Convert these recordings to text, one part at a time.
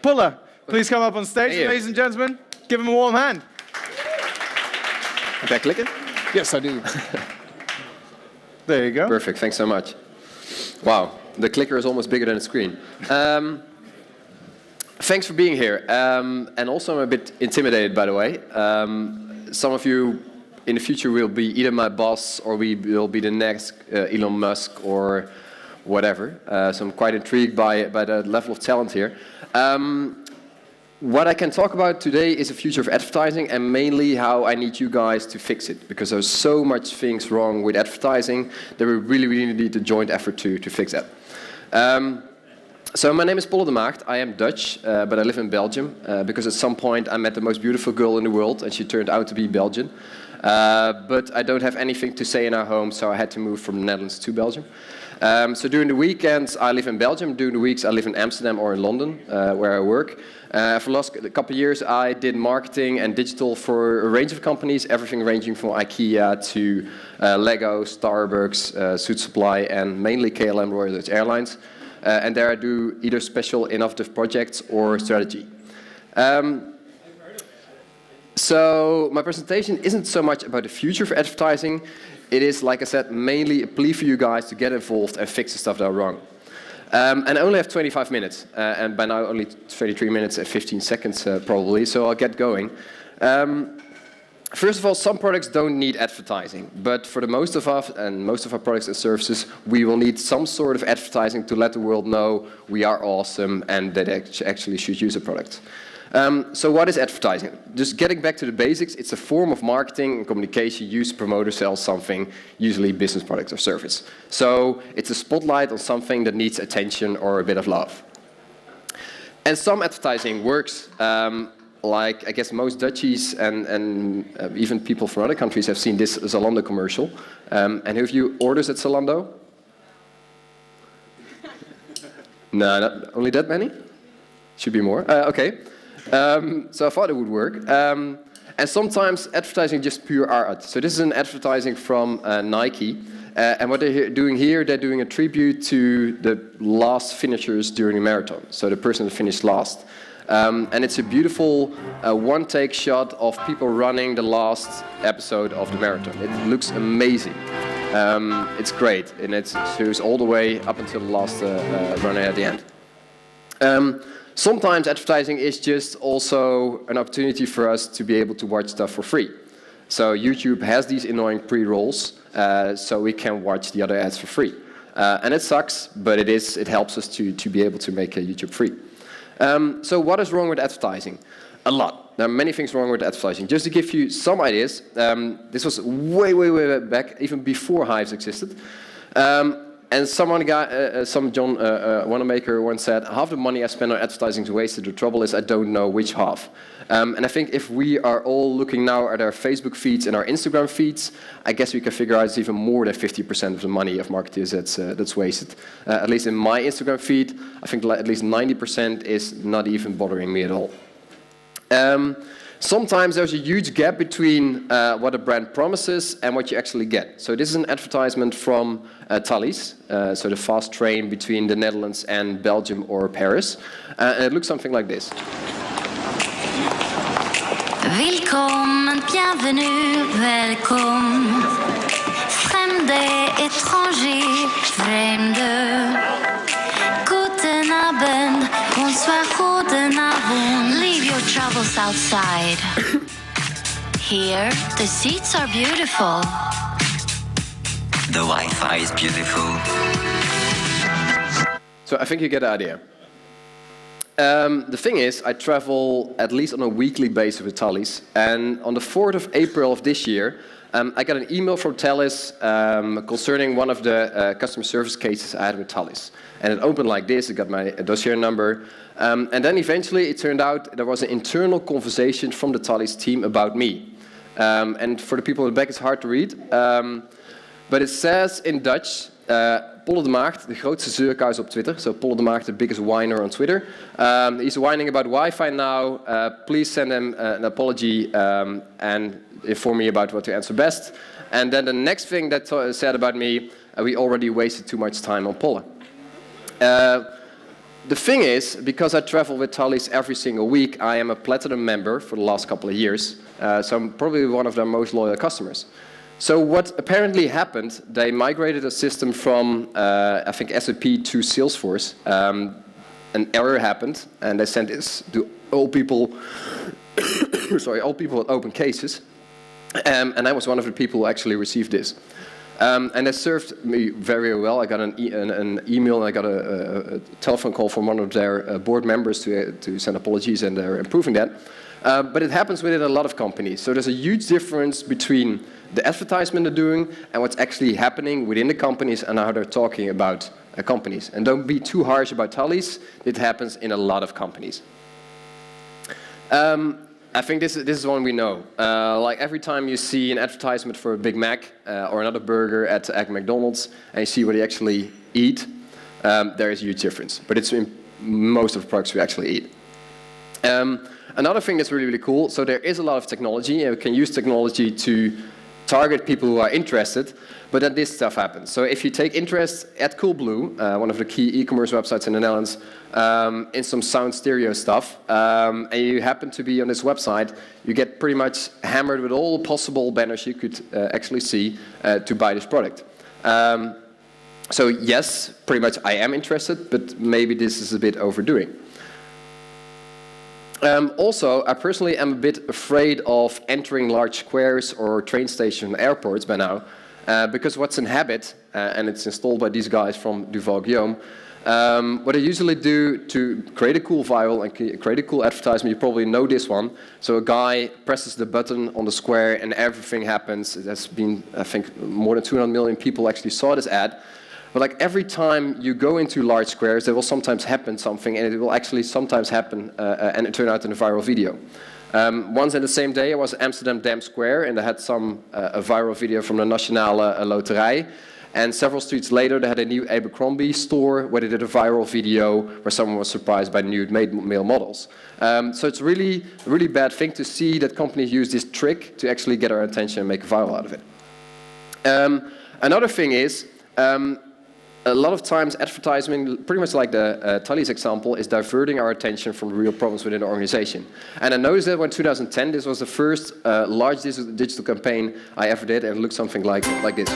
Polle, please come up on stage, Hey. ladies and gentlemen. Give him a warm hand. Heb jij klikken? Yes, I do. There you go. Perfect, thanks so much. Wow, the clicker is almost bigger than the screen. Thanks for being here. And also I'm a bit intimidated, by the way. Some of you in the future will be either my boss or we will be the next Elon Musk or whatever. So I'm quite intrigued by the level of talent here. What I can talk about today is the future of advertising and mainly how I need you guys to fix it, because there's so much things wrong with advertising that we really need a joint effort to fix that. So my name is Polle de Maagt. I am Dutch, but I live in Belgium because at some point I met the most beautiful girl in the world and she turned out to be Belgian. But I don't have anything to say in our home, so I had to move from the Netherlands to Belgium. So during the weekends I live in Belgium, during the weeks I live in Amsterdam or in London, where I work. For the last couple of years I did marketing and digital for a range of companies, everything ranging from IKEA to Lego, Starbucks, Suit Supply and mainly KLM Royal Dutch Airlines. And there I do either special innovative projects or strategy. So my presentation isn't so much about the future of advertising. It is, like I said, mainly a plea for you guys to get involved and fix the stuff that are wrong. And I only have 25 minutes, and by now only 33 minutes and 15 seconds probably, so I'll get going. First of all, some products don't need advertising, but for the most of us and most of our products and services, we will need some sort of advertising to let the world know we are awesome and that they actually should use a product. So what is advertising? Just getting back to the basics, it's a form of marketing and communication used to promote or sell something, usually business product or service. So it's a spotlight on something that needs attention or a bit of love. And some advertising works, like I guess most Dutchies and even people from other countries have seen this Zalando commercial. And who of you orders at Zalando? No, not only that many? Should be more. Okay. So I thought it would work. And sometimes advertising just pure art. So this is an advertising from Nike. And what they're doing here, they're doing a tribute to the last finishers during a marathon. So the person that finished last. And it's a beautiful one-take shot of people running the last episode of the marathon. It looks amazing. It's great. And it shows all the way up until the last runner at the end. Sometimes advertising is just also an opportunity for us to be able to watch stuff for free. So YouTube has these annoying pre-rolls, so we can watch the other ads for free. And it sucks, but it helps us to be able to make YouTube free. So what is wrong with advertising? A lot. There are many things wrong with advertising. Just to give you some ideas, this was way back, even before Hives existed. And some John Wanamaker once said, half the money I spend on advertising is wasted. The trouble is I don't know which half. And I think if we are all looking now at our Facebook feeds and our Instagram feeds, I guess we can figure out it's even more than 50% of the money of marketers that's wasted. At least in my Instagram feed, I think at least 90% is not even bothering me at all. Sometimes there's a huge gap between what a brand promises and what you actually get. So this is an advertisement from Thalys, so the fast train between the Netherlands and Belgium or Paris. And it looks something like this. Willkommen, bienvenue, welkom. Fremde, étranger, vreemde. Guten Abend, bonsoir, guten Abend. Leave your troubles outside. Here, the seats are beautiful. The Wi-Fi is beautiful. So I think you get the idea. The thing is, I travel at least on a weekly basis with Thalys, and on the 4th of April of this year, I got an email from Thalys concerning one of the customer service cases I had with Thalys. And it opened like this, it got my dossier number, and then eventually it turned out there was an internal conversation from the Thalys team about me. And for the people in the back it's hard to read, but it says in Dutch, Polle de Maagt, de grootste zeurkuis op Twitter. So Polle de Maagt, the biggest whiner on Twitter. He's whining about Wi-Fi now. Please send him an apology and inform me about what to answer best. And then the next thing that said about me, we already wasted too much time on Polle. The thing is, because I travel with Thalys every single week, I am a platinum member for the last couple of years, so I'm probably one of their most loyal customers. So what apparently happened, they migrated a system from, I think, SAP to Salesforce. An error happened, and they sent this to all people, sorry, all people with open cases. And I was one of the people who actually received this. And they served me very well. I got an email, and I got a telephone call from one of their board members to send apologies, and they're improving that. But it happens within a lot of companies. So there's a huge difference between the advertisement they're doing and what's actually happening within the companies and how they're talking about companies. And don't be too harsh about Thalys. It happens in a lot of companies. I think this is one we know. Like every time you see an advertisement for a Big Mac or another burger at McDonald's and you see what you actually eat, there is a huge difference. But it's in most of the products we actually eat. Another thing that's really, really cool, so there is a lot of technology, and we can use technology to target people who are interested, but then this stuff happens. So if you take interest at Coolblue, one of the key e-commerce websites in the Netherlands, in some sound stereo stuff, and you happen to be on this website, you get pretty much hammered with all possible banners you could actually see to buy this product. So yes, pretty much I am interested, but maybe this is a bit overdoing. Also, I personally am a bit afraid of entering large squares or train stations and airports by now, because what's in habit, and it's installed by these guys from Duval Guillaume, what I usually do to create a cool viral and create a cool advertisement, you probably know this one. So a guy presses the button on the square and everything happens. It has been, I think, more than 200 million people actually saw this ad. But like every time you go into large squares, there will sometimes happen something, and it will actually sometimes happen and it turn out in a viral video. Once in the same day, I was at Amsterdam Dam Square, and they had a viral video from the Nationale Loterij. And several streets later, they had a new Abercrombie store where they did a viral video where someone was surprised by nude male models. So it's really a really bad thing to see that companies use this trick to actually get our attention and make a viral out of it. Another thing is, a lot of times advertising, pretty much like the Thalys example, is diverting our attention from the real problems within the organization. And I noticed that when 2010, this was the first large digital campaign I ever did, and it looked something like this.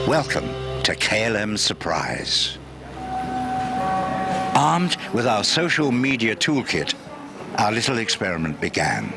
Welcome to KLM Surprise. Armed with our social media toolkit, our little experiment began.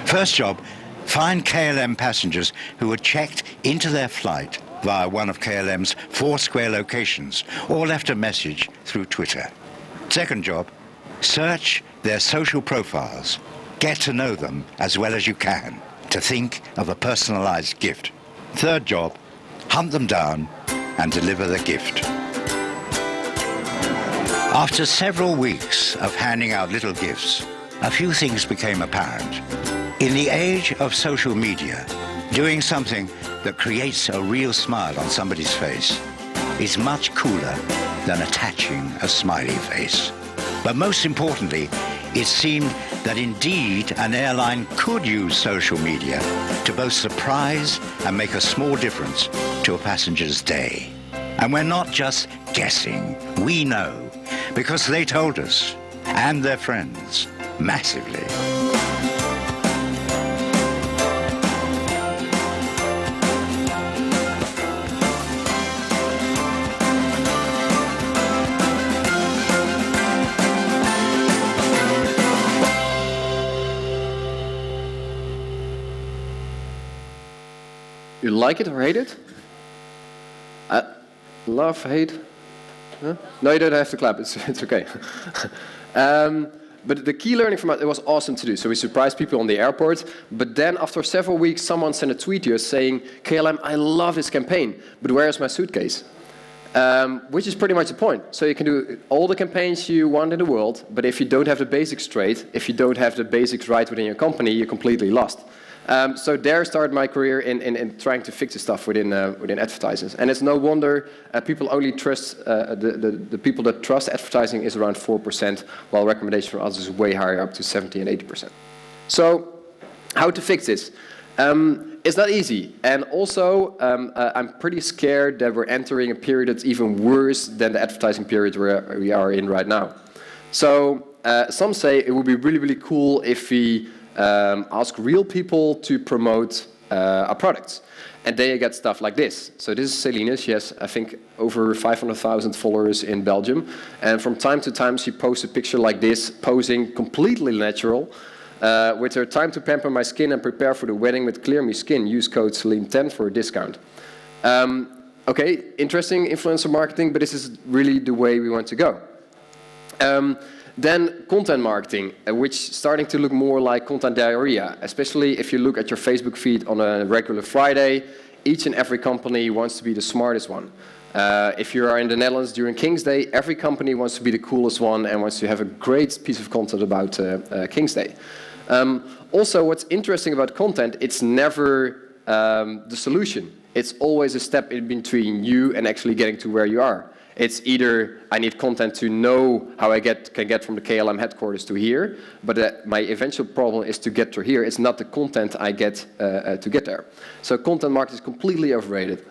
First job, find KLM passengers who had checked into their flight via one of KLM's 4 square locations or left a message through Twitter. Second job, search their social profiles. Get to know them as well as you can to think of a personalized gift. Third job, hunt them down and deliver the gift. After several weeks of handing out little gifts, a few things became apparent. In the age of social media, doing something that creates a real smile on somebody's face is much cooler than attaching a smiley face. But most importantly, it seemed that indeed an airline could use social media to both surprise and make a small difference to a passenger's day. And we're not just guessing, we know, because they told us, and their friends, massively. You like it or hate it? Love, hate? Huh? No, you don't have to clap. It's okay. But the key learning from it was awesome to do. So we surprised people on the airport. But then after several weeks, someone sent a tweet to us saying, KLM, I love this campaign, but where is my suitcase? which is pretty much the point. So you can do all the campaigns you want in the world, but if you don't have the basics straight, if you don't have the basics right within your company, you're completely lost. So there started my career in trying to fix the stuff within advertising. And it's no wonder people only trust, the people that trust advertising is around 4%, while recommendation from others is way higher, up to 70 and 80%. So how to fix this? It's not easy, and also I'm pretty scared that we're entering a period that's even worse than the advertising period we are in right now. So some say it would be really, really cool if we ask real people to promote our products. And then you get stuff like this. So this is Celine. She has, I think, over 500,000 followers in Belgium. And from time to time, she posts a picture like this, posing completely natural, with her time to pamper my skin and prepare for the wedding with Clear Me Skin. Use code Celine10 for a discount. Okay, interesting influencer marketing, but this is really the way we want to go. Then content marketing, which is starting to look more like content diarrhea, especially if you look at your Facebook feed on a regular Friday. Each and every company wants to be the smartest one. If you are in the Netherlands during King's Day, every company wants to be the coolest one and wants to have a great piece of content about King's Day. Also, what's interesting about content, it's never the solution. It's always a step in between you and actually getting to where you are. It's either I need content to know how I can get from the KLM headquarters to here, but my eventual problem is to get to here. It's not the content I get to get there. So content marketing is completely overrated.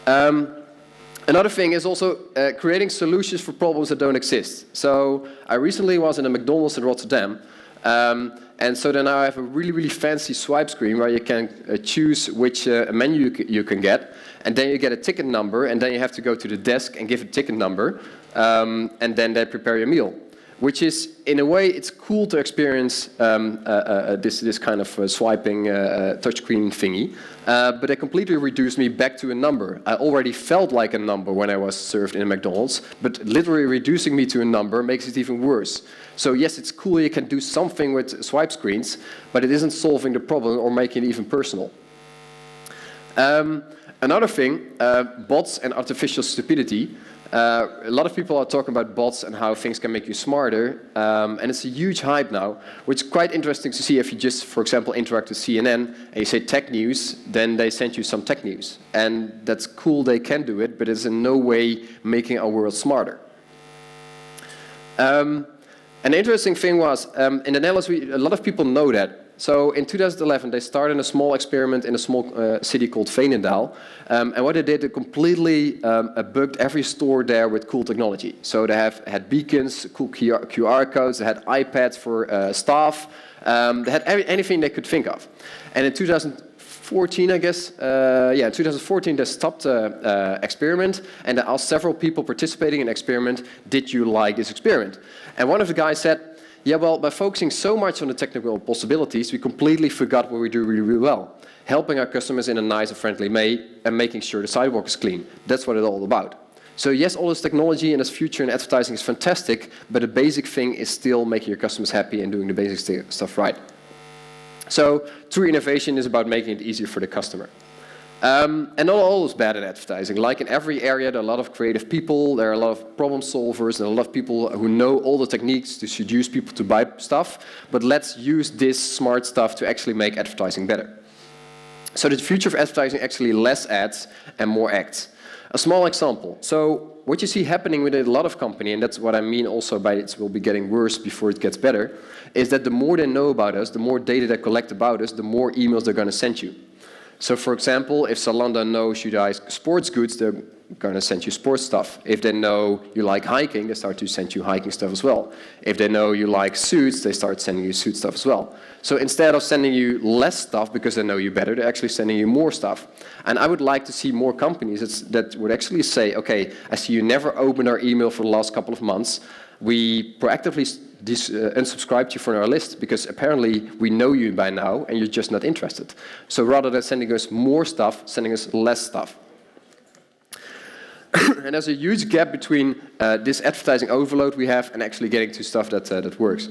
Another thing is also creating solutions for problems that don't exist. So I recently was in a McDonald's in Rotterdam, and so then I have a really, really fancy swipe screen where you can choose which menu you can get, and then you get a ticket number, and then you have to go to the desk and give a ticket number, and then they prepare your meal. Which is, in a way, it's cool to experience this kind of swiping touchscreen thingy, but it completely reduced me back to a number. I already felt like a number when I was served in a McDonald's, but literally reducing me to a number makes it even worse. So yes, it's cool you can do something with swipe screens, but it isn't solving the problem or making it even personal. Another thing, bots and artificial stupidity. A lot of people are talking about bots and how things can make you smarter, and it's a huge hype now, which is quite interesting to see if you just, for example, interact with CNN and you say tech news, then they send you some tech news. And that's cool, they can do it, but it's in no way making our world smarter. An interesting thing was, in the Netherlands, a lot of people know that. So in 2011, they started a small experiment in a small city called Veenendaal. And what they did, they completely bugged every store there with cool technology. So they had beacons, cool QR codes, they had iPads for staff, they had anything they could think of. And in 2014, I guess, in 2014 they stopped the experiment, and they asked several people participating in the experiment, did you like this experiment? And one of the guys said, yeah, well, by focusing so much on the technical possibilities, we completely forgot what we do really, really well. Helping our customers in a nice and friendly way and making sure the sidewalk is clean. That's what it's all about. So yes, all this technology and this future in advertising is fantastic, but the basic thing is still making your customers happy and doing the basic stuff right. So true innovation is about making it easier for the customer. And not all is bad in advertising. Like in every area, there are a lot of creative people, there are a lot of problem solvers, and a lot of people who know all the techniques to seduce people to buy stuff. But let's use this smart stuff to actually make advertising better. So the future of advertising actually less ads and more acts. A small example. So what you see happening with a lot of companies, and that's what I mean also by it will be getting worse before it gets better, is that the more they know about us, the more data they collect about us, the more emails they're going to send you. So for example, if Zalando knows you like sports goods, they're going to send you sports stuff. If they know you like hiking, they start to send you hiking stuff as well. If they know you like suits, they start sending you suit stuff as well. So instead of sending you less stuff because they know you better, they're actually sending you more stuff. And I would like to see more companies that would actually say, okay, I see you never opened our email for the last couple of months. We proactively unsubscribed you from our list because apparently we know you by now and you're just not interested. So rather than sending us more stuff, sending us less stuff. And there's a huge gap between this advertising overload we have and actually getting to stuff that works.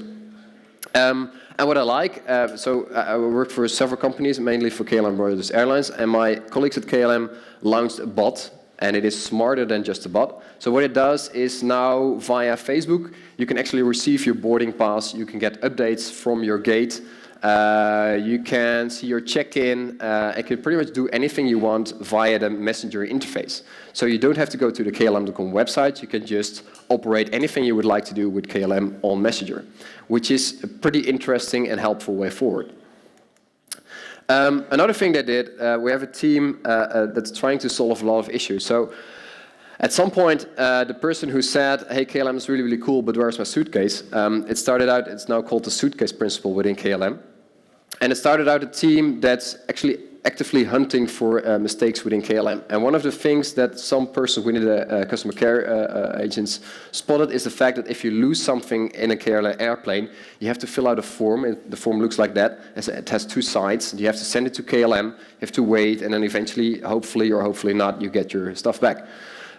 And what I like, so I work for several companies, mainly for KLM Brothers Airlines, and my colleagues at KLM launched a bot and it is smarter than just a bot. So what it does is now via Facebook, you can actually receive your boarding pass, you can get updates from your gate, you can see your check-in, and can pretty much do anything you want via the messenger interface. So you don't have to go to the KLM.com website, you can just operate anything you would like to do with KLM on Messenger, which is a pretty interesting and helpful way forward. Another thing they did, we have a team that's trying to solve a lot of issues. So at some point, the person who said, hey, KLM is really, really cool, but where's my suitcase? It started out, it's now called the suitcase principle within KLM. And it started out a team that's actually actively hunting for mistakes within KLM. And one of the things that some person within the customer care agents spotted is the fact that if you lose something in a KLM airplane, you have to fill out a form. The form looks like that. It has 2 sides. You have to send it to KLM, you have to wait, and then eventually, hopefully or hopefully not, you get your stuff back.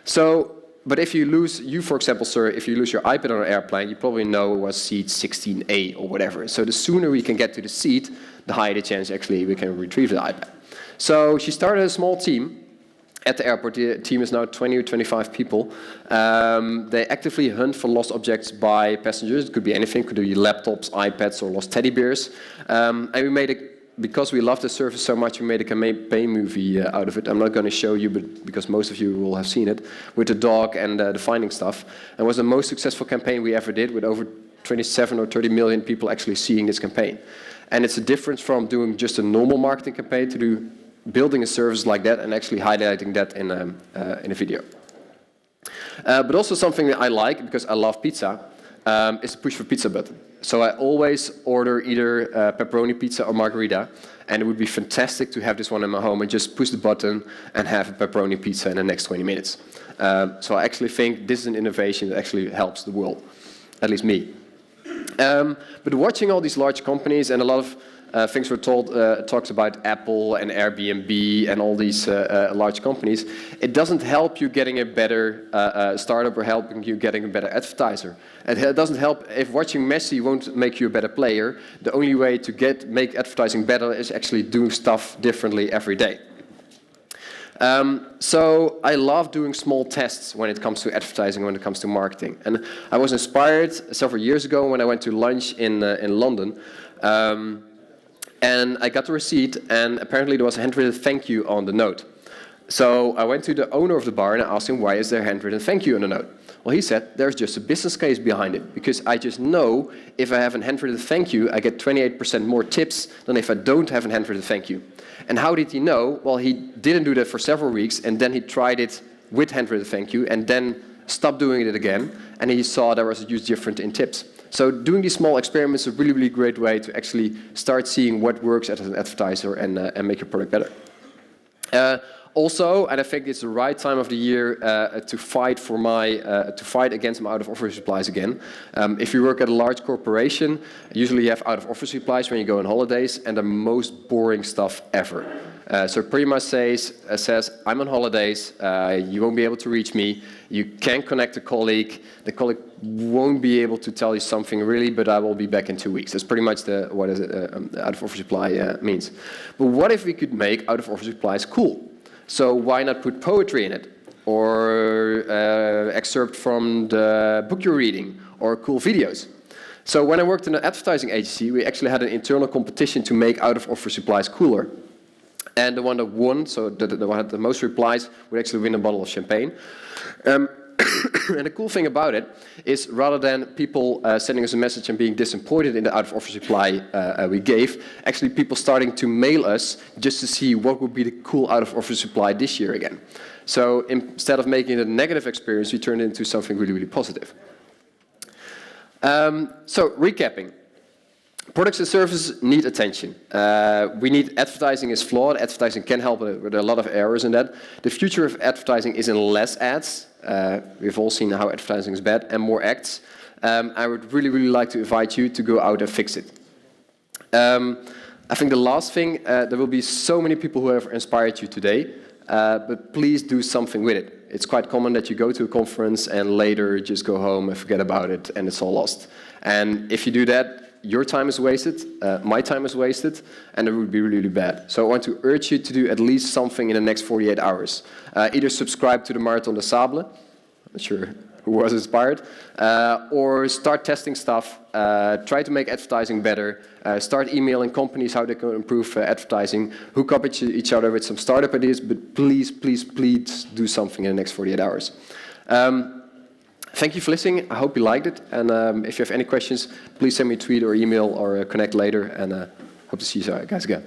So, but if you lose, for example, sir, if you lose your iPad on an airplane, you probably know it was seat 16A or whatever. So the sooner we can get to the seat, the higher the chance actually we can retrieve the iPad. So she started a small team at the airport. The team is now 20 or 25 people. They actively hunt for lost objects by passengers. It could be anything, it could be laptops, iPads, or lost teddy bears. And we made it, because we love the service so much, we made a campaign movie out of it. I'm not going to show you, but because most of you will have seen it, with the dog and the finding stuff. And it was the most successful campaign we ever did, with over 27 or 30 million people actually seeing this campaign. And it's a difference from doing just a normal marketing campaign to building a service like that and actually highlighting that in a video. But also something that I like, because I love pizza, is the push for pizza button. So I always order either pepperoni pizza or margarita, and it would be fantastic to have this one in my home and just push the button and have a pepperoni pizza in the next 20 minutes. So I actually think this is an innovation that actually helps the world, at least me. But watching all these large companies, and a lot of things were told, talks about Apple and Airbnb and all these large companies, it doesn't help you getting a better startup or helping you getting a better advertiser. It doesn't help if watching Messi won't make you a better player. The only way to make advertising better is actually doing stuff differently every day. So I love doing small tests when it comes to advertising, when it comes to marketing. And I was inspired several years ago when I went to lunch in London. And I got the receipt, and apparently there was a handwritten thank you on the note. So I went to the owner of the bar and I asked him, why is there a handwritten thank you on the note? Well, he said, there's just a business case behind it, because I just know if I have a handwritten thank you, I get 28% more tips than if I don't have a handwritten thank you. And how did he know? Well, he didn't do that for several weeks, and then he tried it with handwritten thank you, and then stopped doing it again, and he saw there was a huge difference in tips. So doing these small experiments is a really, really great way to actually start seeing what works as an advertiser and make your product better. Also, and I think it's the right time of the year to fight against my out-of-office replies again. If you work at a large corporation, usually you have out-of-office replies when you go on holidays, and the most boring stuff ever. So it pretty much says, I'm on holidays, you won't be able to reach me, you can connect a colleague, the colleague won't be able to tell you something really, but I will be back in 2 weeks. That's pretty much what out-of-office reply means. But what if we could make out-of-office replies cool? So why not put poetry in it? Or excerpt from the book you're reading, or cool videos. So when I worked in an advertising agency, we actually had an internal competition to make out-of-office replies cooler. And the one that won, so the one that had the most replies, would actually win a bottle of champagne. And the cool thing about it is, rather than people sending us a message and being disappointed in the out-of-office reply we gave, actually people starting to mail us just to see what would be the cool out-of-office reply this year again. So instead of making it a negative experience, we turned it into something really, really positive. So recapping. Products and services need attention. We need, advertising is flawed. Advertising can help, but there are a lot of errors in that. The future of advertising is in less ads. We've all seen how advertising is bad, and more ads. I would really, really like to invite you to go out and fix it. I think the last thing, there will be so many people who have inspired you today, but please do something with it. It's quite common that you go to a conference and later just go home and forget about it and it's all lost. And if you do that, your time is wasted, my time is wasted, and it would be really, really bad. So I want to urge you to do at least something in the next 48 hours. Either subscribe to the Marathon des Sables, I'm not sure who was inspired, or start testing stuff, try to make advertising better, start emailing companies how they can improve advertising, hook up each other with some startup ideas, but please, please, please do something in the next 48 hours. Thank you for listening. I hope you liked it. And if you have any questions, please send me a tweet or email or connect later. And hope to see you guys again.